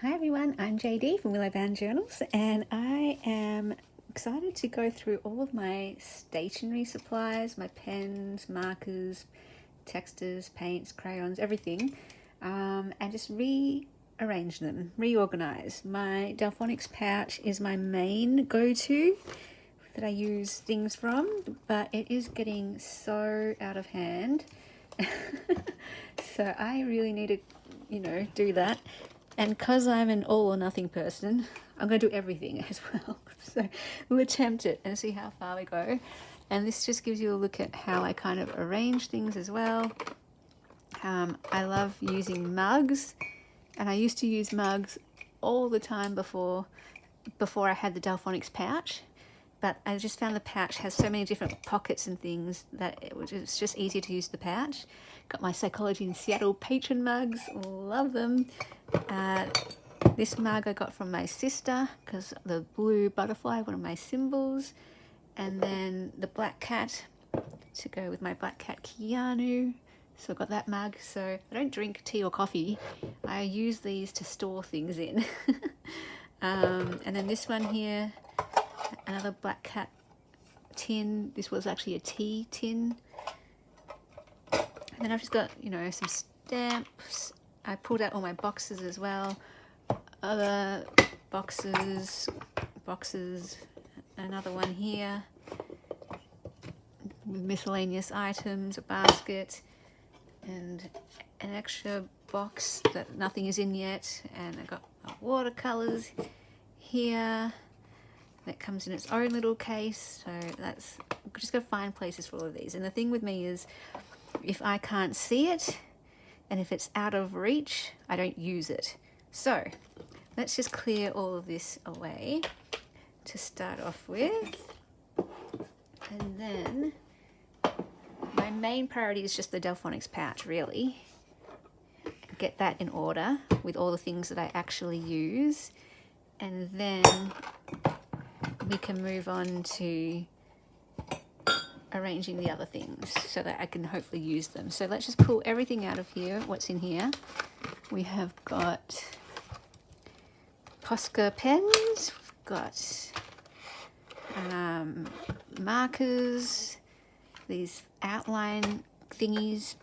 Hi everyone, I'm JD from Willowbound Journals, and I am excited to go through all of my stationery supplies, my pens, markers, textures, paints, crayons, everything, and just rearrange them, reorganize. My Delfonics pouch is my main go-to that I use things from, but it is getting so out of hand. So I really need to, do that. And because I'm an all or nothing person, I'm going to do everything as well. So we'll attempt it and see how far we go. And this just gives you a look at how I kind of arrange things as well. I love using mugs, and I used to use mugs all the time before I had the Delfonics pouch. But I just found the pouch has so many different pockets and things that it's just easier to use the pouch. Got my Psychology in Seattle patron mugs, love them. This mug I got from my sister because the blue butterfly, one of my symbols. And then the black cat to go with my black cat Keanu. So I got that mug. So I don't drink tea or coffee. I use these to store things in. And then this one here, another black cat tin. This was actually a tea tin. And then I've just got, some stamps. I pulled out all my boxes as well. Other boxes, another one here with miscellaneous items, a basket, and an extra box that nothing is in yet. And I got watercolors here. That comes in its own little case, so that's just got to find places for all of these. And the thing with me is, if I can't see it and if it's out of reach, I don't use it. So let's just clear all of this away to start off with. And then my main priority is just the Delfonics pouch, really. Get that in order with all the things that I actually use, and then we can move on to arranging the other things so that I can hopefully use them. So let's just pull everything out of here. What's in here? We have got Posca pens, we've got markers, these outline thingies,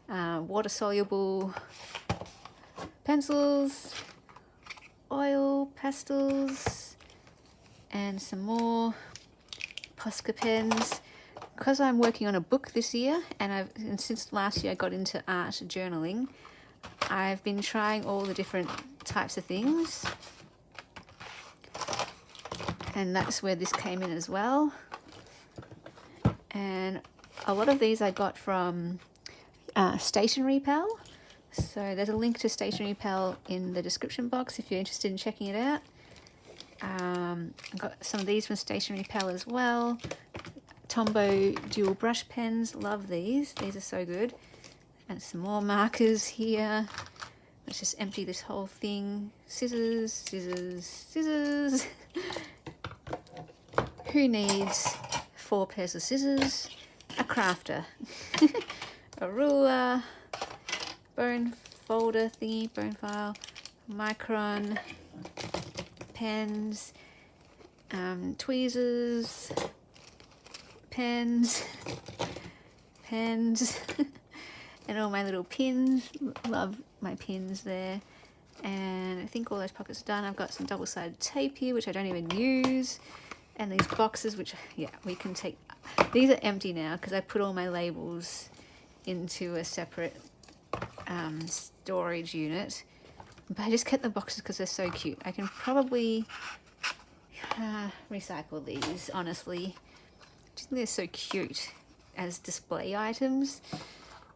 water-soluble pencils, oil, pastels, and some more Posca pens. Because I'm working on a book this year, and since last year I got into art journaling, I've been trying all the different types of things, and that's where this came in as well. And a lot of these I got from Stationery Pal. So there's a link to Stationery Pal in the description box if you're interested in checking it out. I've got some of these from Stationery Pal as well. Tombow dual brush pens, love these. These are so good. And some more markers here. Let's just empty this whole thing. Scissors, scissors, scissors. Who needs 4 pairs of scissors? A crafter. A ruler. Bone folder thingy, bone file. Micron. Pens. Tweezers. Pens. And all my little pins. Love my pins there. And I think all those pockets are done. I've got some double-sided tape here, which I don't even use. And these boxes, which, we can take. These are empty now because I put all my labels into a separate storage unit. But I just kept the boxes because they're so cute. I can probably recycle these, honestly. I just think they're so cute as display items.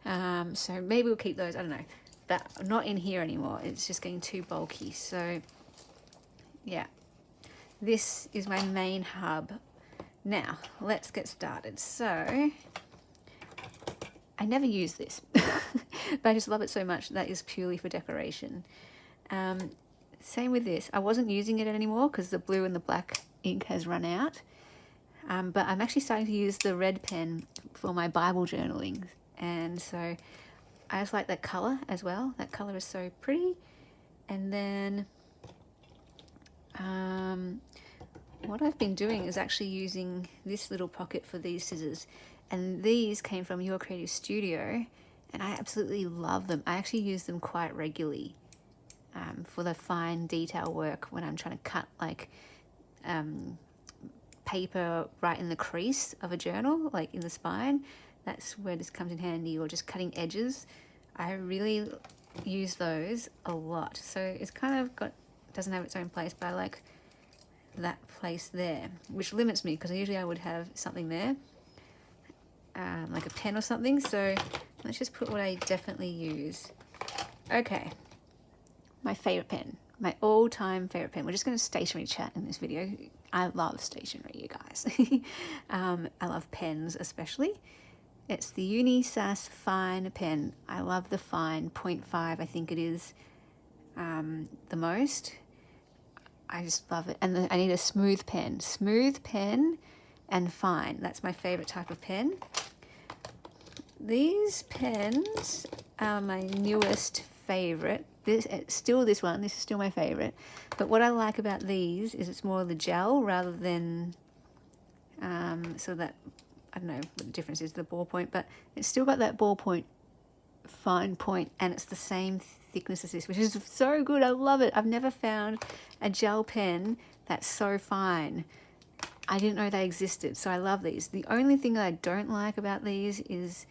So maybe we'll keep those, I don't know. But not in here anymore. It's just getting too bulky. So, yeah. This is my main hub. Now, let's get started. So, I never use this. But I just love it so much. That is purely for decoration. Same with this. I wasn't using it anymore because the blue and the black ink has run out. But I'm actually starting to use the red pen for my Bible journaling. And so I just like that colour as well. That colour is so pretty. And then what I've been doing is actually using this little pocket for these scissors, and these came from Your Creative Studio, and I absolutely love them. I actually use them quite regularly for the fine detail work when I'm trying to cut like paper right in the crease of a journal, like in the spine. That's where this comes in handy, or just cutting edges. I really use those a lot. So it's kind of doesn't have its own place, but I like that place there, which limits me because usually I would have something there, like a pen or something. So let's just put what I definitely use. Okay, my favorite pen, my all-time favorite pen. We're just going to stationery chat in this video. I love stationery, you guys. I love pens especially. It's the Unisas Fine pen. I love the Fine 0.5, I think it is the most. I just love it. And I need a smooth pen. Smooth pen and fine. That's my favorite type of pen. These pens are my newest favorite. This is still my favorite. But what I like about these is it's more the gel rather than so that, I don't know what the difference is, the ballpoint, but it's still got that ballpoint fine point, and it's the same thickness as this, which is so good. I love it. I've never found a gel pen that's so fine. I didn't know they existed, so I love these. The only thing I don't like about these is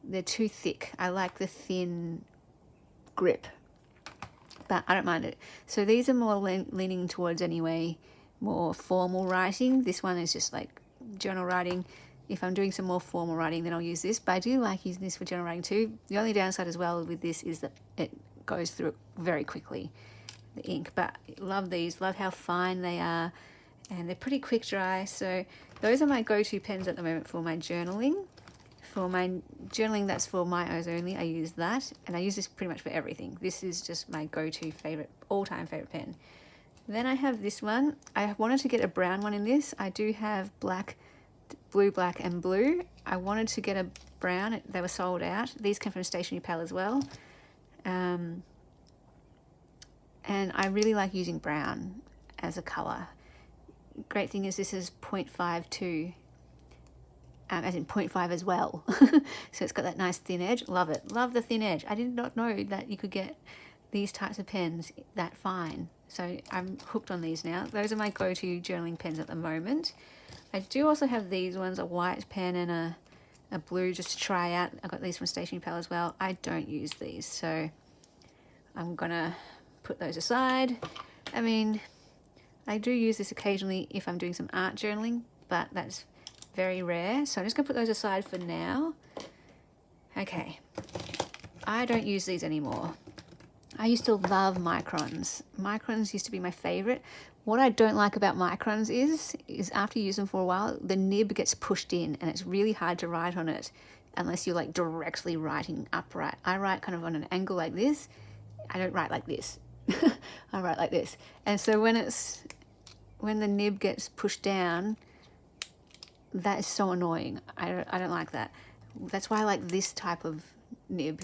they're too thick. I like the thin grip, but I don't mind it. So these are more leaning towards, anyway, more formal writing. This one is just like journal writing. If I'm doing some more formal writing, then I'll use this. But I do like using this for journal writing too. The only downside as well with this is that it goes through very quickly, the ink. But love these, love how fine they are, and they're pretty quick dry. So those are my go-to pens at the moment for my journaling. For my journaling, that's for my eyes only. I use that, and I use this pretty much for everything. This is just my go-to favorite, all-time favorite pen. Then I have this one. I wanted to get a brown one in this. I do have black, blue, black, and blue. I wanted to get a brown. They were sold out. These came from Stationery Pal as well. And I really like using brown as a colour. Great thing is this is 0.52, as in 0.5 as well. So it's got that nice thin edge. Love it. Love the thin edge. I did not know that you could get these types of pens that fine. So I'm hooked on these now. Those are my go-to journaling pens at the moment. I do also have these ones, a white pen and a blue, just to try out. I got these from Stationery Pal as well. I don't use these, so I'm gonna put those aside. I mean, I do use this occasionally if I'm doing some art journaling, but that's very rare. So I'm just gonna put those aside for now. Okay, I don't use these anymore. I used to love microns. Microns used to be my favorite. What I don't like about microns is after you use them for a while, the nib gets pushed in and it's really hard to write on it unless you're like directly writing upright. I write kind of on an angle like this. I don't write like this. I write like this. And so when the nib gets pushed down, that is so annoying. I don't like that. That's why I like this type of nib.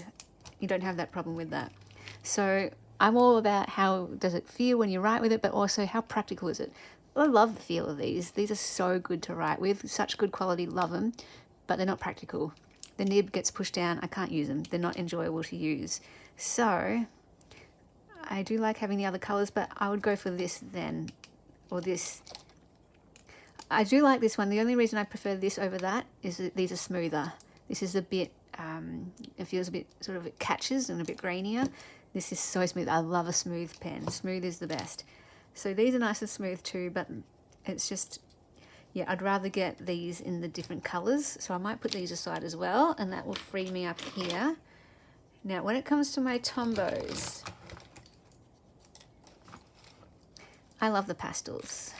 You don't have that problem with that. So I'm all about how does it feel when you write with it, but also how practical is it. I love the feel of these. These are so good to write with, such good quality, love them, but they're not practical. The nib gets pushed down, I can't use them. They're not enjoyable to use. So I do like having the other colours, but I would go for this then, or this. I do like this one. The only reason I prefer this over that is that these are smoother. This is a bit, it feels a bit, sort of, it catches and a bit grainier. This is so smooth. I love a smooth pen. Smooth is the best. So these are nice and smooth too, but it's just, yeah, I'd rather get these in the different colours. So I might put these aside as well, and that will free me up here. Now, when it comes to my Tombos, I love the pastels.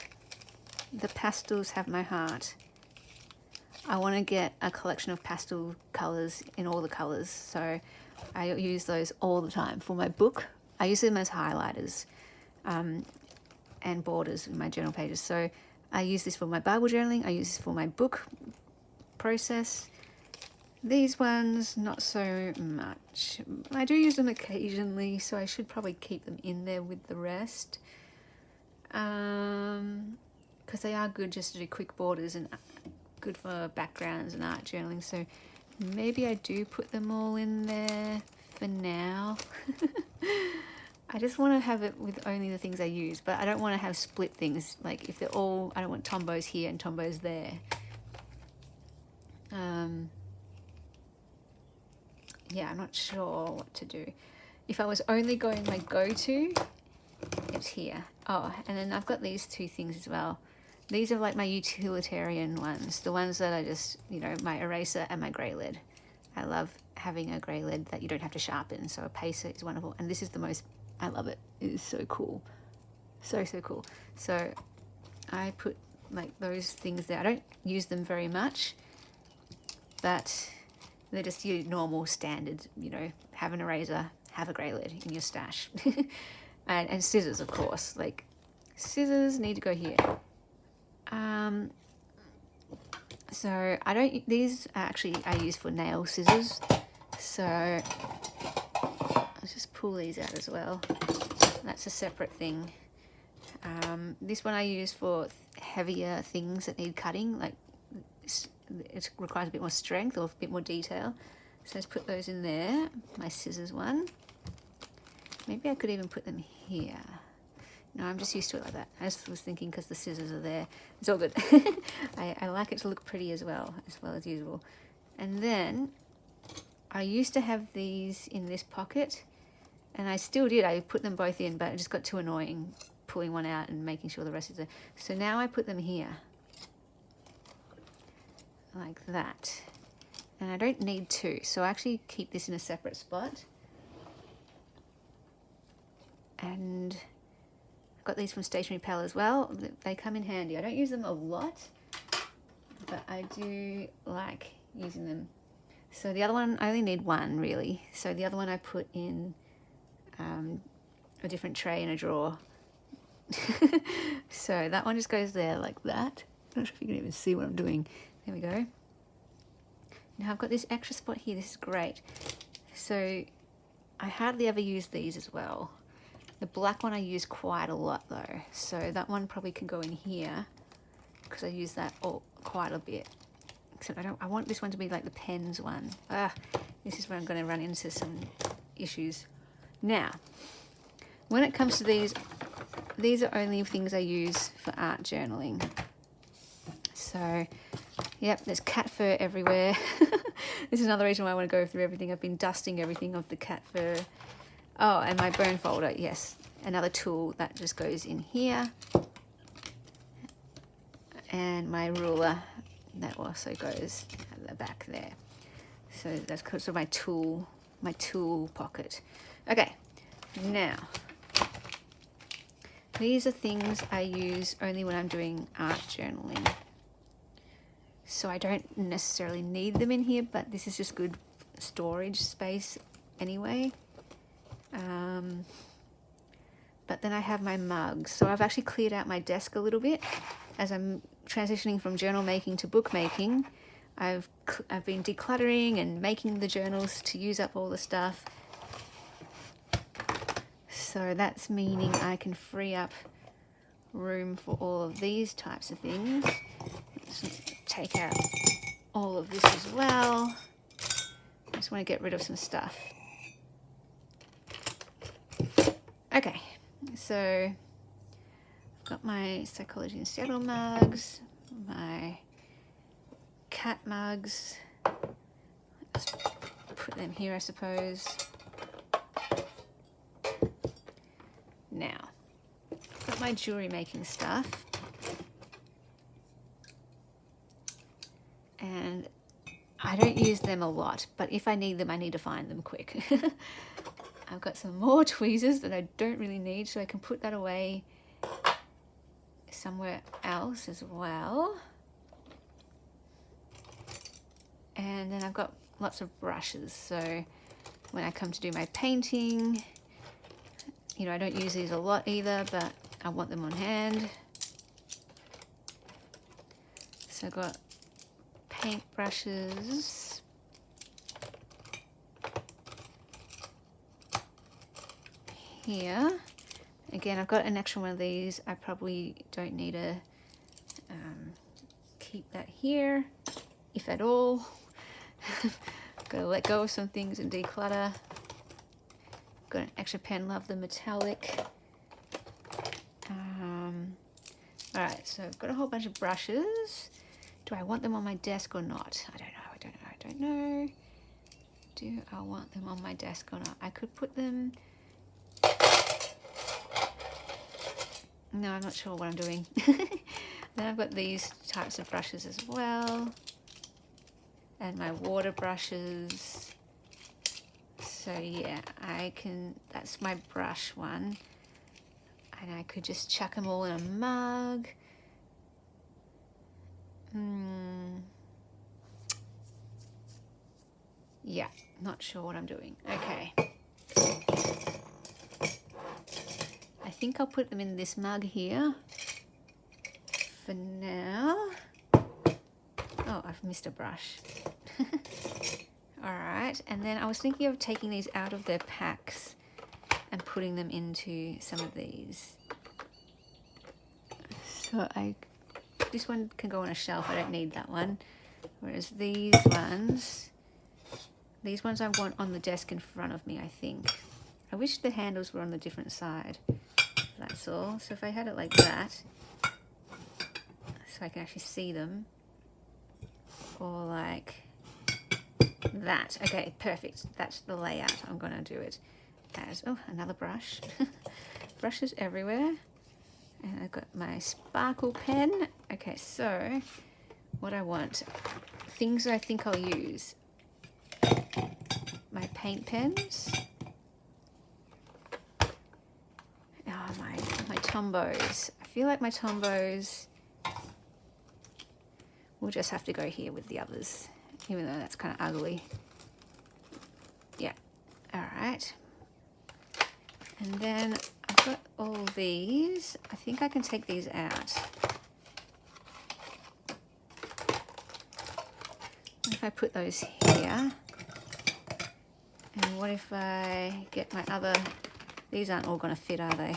The pastels have my heart. I want to get a collection of pastel colours in all the colours, so I use those all the time. For my book, I use them as highlighters and borders in my journal pages. So I use this for my Bible journaling, I use this for my book process. These ones, not so much. I do use them occasionally, so I should probably keep them in there with the rest. Because they are good just to do quick borders and good for backgrounds and art journaling. So maybe I do put them all in there for now. I just want to have it with only the things I use, but I don't want to have split things. Like if they're all, I don't want Tombows here and Tombows there. Yeah, I'm not sure what to do. If I was only going my go-to, it's here. Oh, and then I've got these two things as well. These are like my utilitarian ones, the ones that I just, you know, my eraser and my grey lead. I love having a grey lead that you don't have to sharpen, so a pacer is wonderful. And this is the most, I love it. It is so cool. So cool. So I put like those things there. I don't use them very much, but they're just your normal standard, you know, have an eraser, have a grey lead in your stash. and scissors, of course. Like, scissors need to go here. So I don't, these are actually I use for nail scissors. So I'll just pull these out as well. That's a separate thing. This one I use for heavier things that need cutting, like it requires a bit more strength or a bit more detail. So let's put those in there. My scissors one. Maybe I could even put them here. No, I'm just used to it like that. I just was thinking because the scissors are there. It's all good. I like it to look pretty as well as usual. And then I used to have these in this pocket, and I still did. I put them both in, but it just got too annoying pulling one out and making sure the rest is there. So now I put them here. Like that. And I don't need two, so I actually keep this in a separate spot. And I've got these from Stationery Pal as well. They come in handy. I don't use them a lot, but I do like using them. So the other one, I only need one really. So the other one I put in a different tray in a drawer. So that one just goes there like that. I'm not sure if you can even see what I'm doing. There we go. Now I've got this extra spot here. This is great. So I hardly ever use these as well. The black one I use quite a lot though. So that one probably can go in here because I use that quite a bit. Except I want this one to be like the pens one. This is where I'm going to run into some issues. Now, when it comes to these are only things I use for art journaling. So, yep, there's cat fur everywhere. This is another reason why I want to go through everything. I've been dusting everything of the cat fur. Oh, and my burn folder, yes. Another tool that just goes in here. And my ruler, that also goes at the back there. So that's sort of my tool pocket. Okay, now, these are things I use only when I'm doing art journaling. So I don't necessarily need them in here, but this is just good storage space anyway. But then I have my mugs. So I've actually cleared out my desk a little bit as I'm transitioning from journal making to book making. I've been decluttering and making the journals to use up all the stuff. So that's meaning I can free up room for all of these types of things. Let's take out all of this as well. I just want to get rid of some stuff. Okay, so I've got my Psychology in Seattle mugs, my cat mugs. Let's put them here, I suppose. Now, I've got my jewelry making stuff. And I don't use them a lot, but if I need them, I need to find them quick. I've got some more tweezers that I don't really need, so I can put that away somewhere else as well. And then I've got lots of brushes, so when I come to do my painting, you know, I don't use these a lot either, but I want them on hand. So I've got paint brushes, here. Again, I've got an extra one of these. I probably don't need to keep that here, if at all. Gotta let go of some things and declutter. Got an extra pen, love the metallic. Alright, so I've got a whole bunch of brushes. Do I want them on my desk or not? I don't know. Do I want them on my desk or not? I could put them... No, I'm not sure what I'm doing. Then I've got these types of brushes as well. And my water brushes. So yeah, that's my brush one. And I could just chuck them all in a mug. Yeah, not sure what I'm doing. Okay. I think I'll put them in this mug here for now. Oh, I've missed a brush. Alright, and then I was thinking of taking these out of their packs and putting them into some of these. So this one can go on a shelf, I don't need that one. Whereas these ones I want on the desk in front of me, I think. I wish the handles were on the different side, that's all. So if I had it like that, so I can actually see them, or like that. Okay, perfect. That's the layout. I'm gonna do it as, oh, another brush. Brushes everywhere. And I've got my sparkle pen. Okay, so what I want, things I think I'll use. My paint pens. Oh, my Tombos. I feel like my Tombos will just have to go here with the others, even though that's kind of ugly. Yeah, all right. And then I've got all these. I think I can take these out. What if I put those here? And what if I get my other... These aren't all going to fit, are they?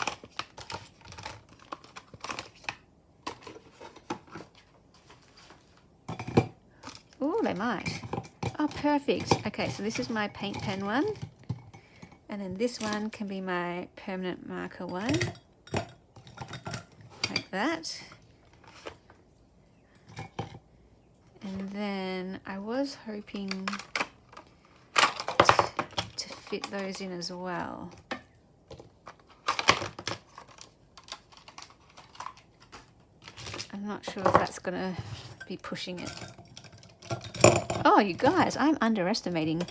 Oh, they might. Oh, perfect. Okay, so this is my paint pen one. And then this one can be my permanent marker one. Like that. And then I was hoping to fit those in as well. I'm not sure if that's going to be pushing it. Oh, you guys, I'm underestimating.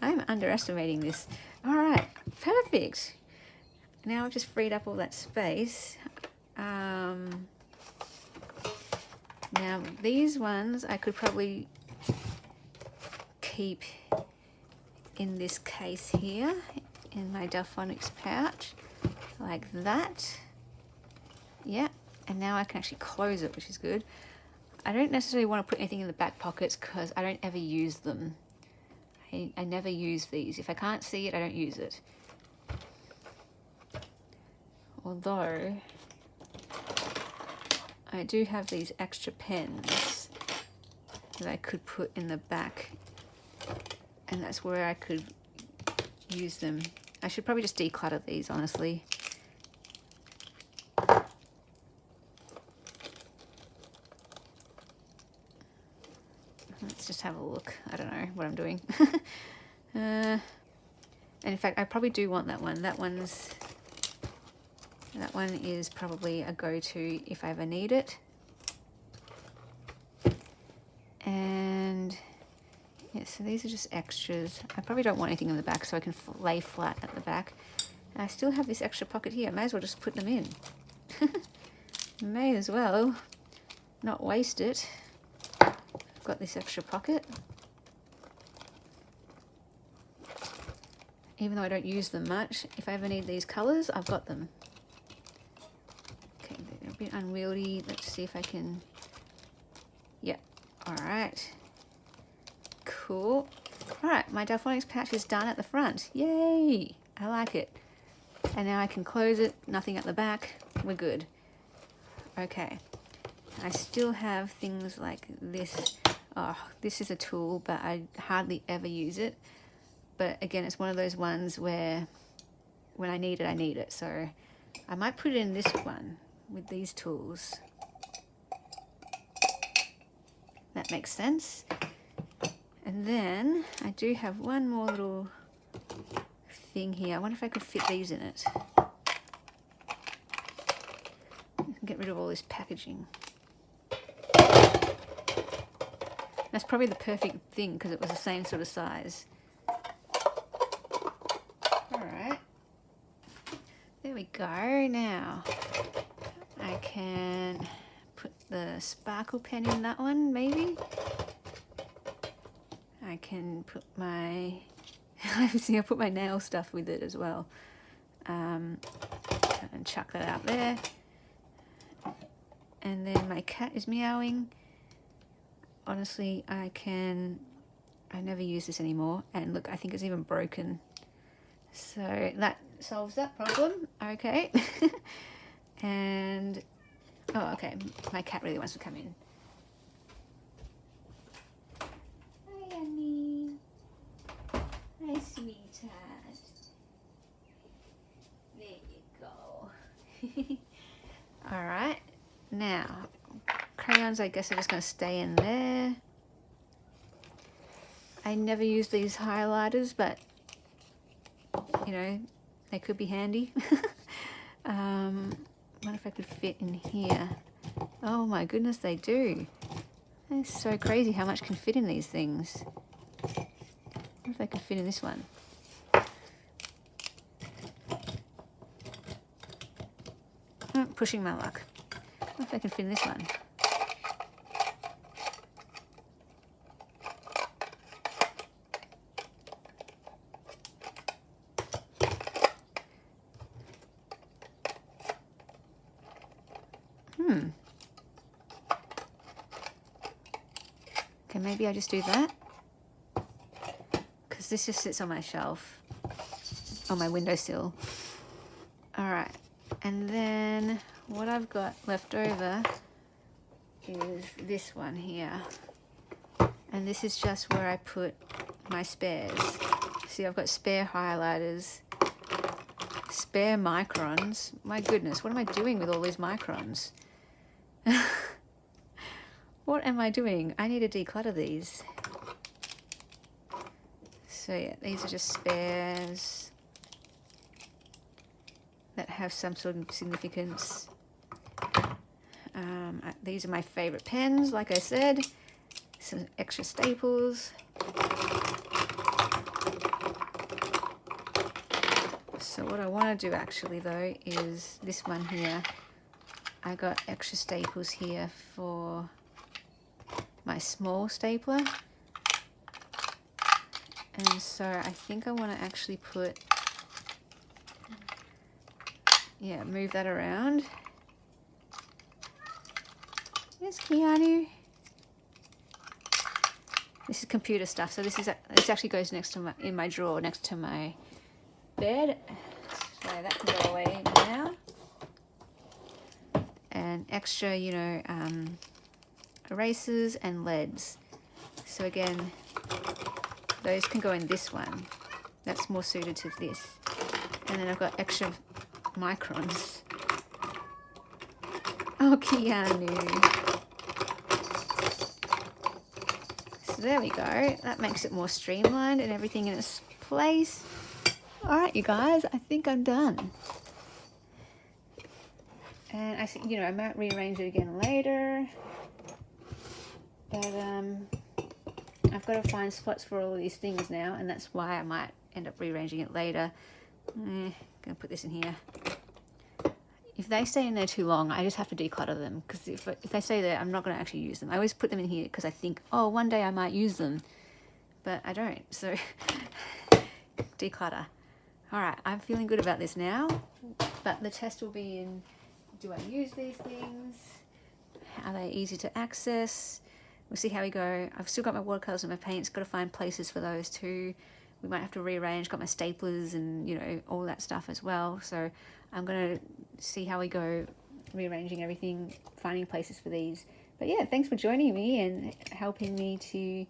I'm underestimating this. All right, perfect. Now I've just freed up all that space. Now these ones I could probably keep in this case here, in my Delfonics pouch, like that. Yeah, and now I can actually close it, which is good. I don't necessarily want to put anything in the back pockets because I don't ever use them. I never use these. If I can't see it, I don't use it. Although I do have these extra pens that I could put in the back, and that's where I could use them. I should probably just declutter these, honestly. Let's just have a look. I don't know what I'm doing. And in fact, I probably do want that one. That one is probably a go-to if I ever need it. And yeah, so these are just extras. I probably don't want anything in the back, so I can lay flat at the back. And I still have this extra pocket here. I may as well just put them in. May as well not waste it. I've got this extra pocket. Even though I don't use them much, if I ever need these colours, I've got them. Okay, they're a bit unwieldy. Let's see if I can... Yep, alright. Cool. Alright, my Delfonics pouch is done at the front. Yay! I like it. And now I can close it, nothing at the back, we're good. Okay, I still have things like this. Oh, this is a tool, but I hardly ever use it. But again, it's one of those ones where when I need it. So I might put it in this one with these tools. That makes sense. And then I do have one more little thing here. I wonder if I could fit these in it. Get rid of all this packaging. That's probably the perfect thing because it was the same sort of size. Alright. There we go. Now I can put the sparkle pen in that one, maybe. I can put my... see, I put my nail stuff with it as well. And chuck that out there. And then my cat is meowing. Honestly, I never use this anymore. And look, I think it's even broken. So that solves that problem. Okay. And, oh, okay. My cat really wants to come in. Hi, Annie. Hi, sweetheart. There you go. All right. Now, crayons, I guess, are just going to stay in there. I never use these highlighters, but, you know, they could be handy. Wonder if I could fit in here. Oh my goodness, they do. It's so crazy how much can fit in these things. Wonder if they could fit in this one. Oh, pushing my luck. Wonder if I can fit in this one. Okay, maybe I just do that. Because this just sits on my shelf. On my windowsill. Alright. And then what I've got left over is this one here. And this is just where I put my spares. See, I've got spare highlighters, spare microns. My goodness, what am I doing with all these microns? What am I doing? I need to declutter these. So yeah, these are just spares that have some sort of significance. These are my favorite pens, like I said. Some extra staples. So what I want to do actually though is this one here. I got extra staples here for my small stapler. And so I think I want to actually put, yeah, move that around. Yes, Keanu. This is computer stuff. So this actually goes next to in my drawer next to my bed. So that can go away now. And extra, you know, erasers and leads. So again, those can go in this one. That's more suited to this. And then I've got extra microns. Oh, Keanu. So there we go. That makes it more streamlined and everything in its place. All right, you guys, I think I'm done. And I think, you know, I might rearrange it again later. But I've got to find spots for all of these things now, and that's why I might end up rearranging it later. Gonna put this in here. If they stay in there too long, I just have to declutter them, because if they stay there, I'm not going to actually use them. I always put them in here because I think, oh, one day I might use them, but I don't. So declutter. All right, I'm feeling good about this now, but the test will be in, do I use these things? Are they easy to access? We'll see how we go. I've still got my watercolors and my paints. Got to find places for those too. we might have to rearrange. Got my staplers and, you know, all that stuff as well. So I'm going to see how we go rearranging everything, finding places for these. But yeah, thanks for joining me and helping me to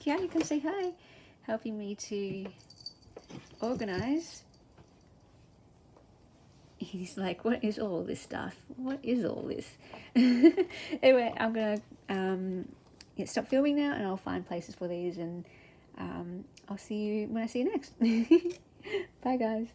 Kiani, come say hi. Helping me to organize. He's like, what is all this stuff? What is all this? Anyway, I'm gonna stop filming now, and I'll find places for these, and I'll see you when I see you next. Bye guys.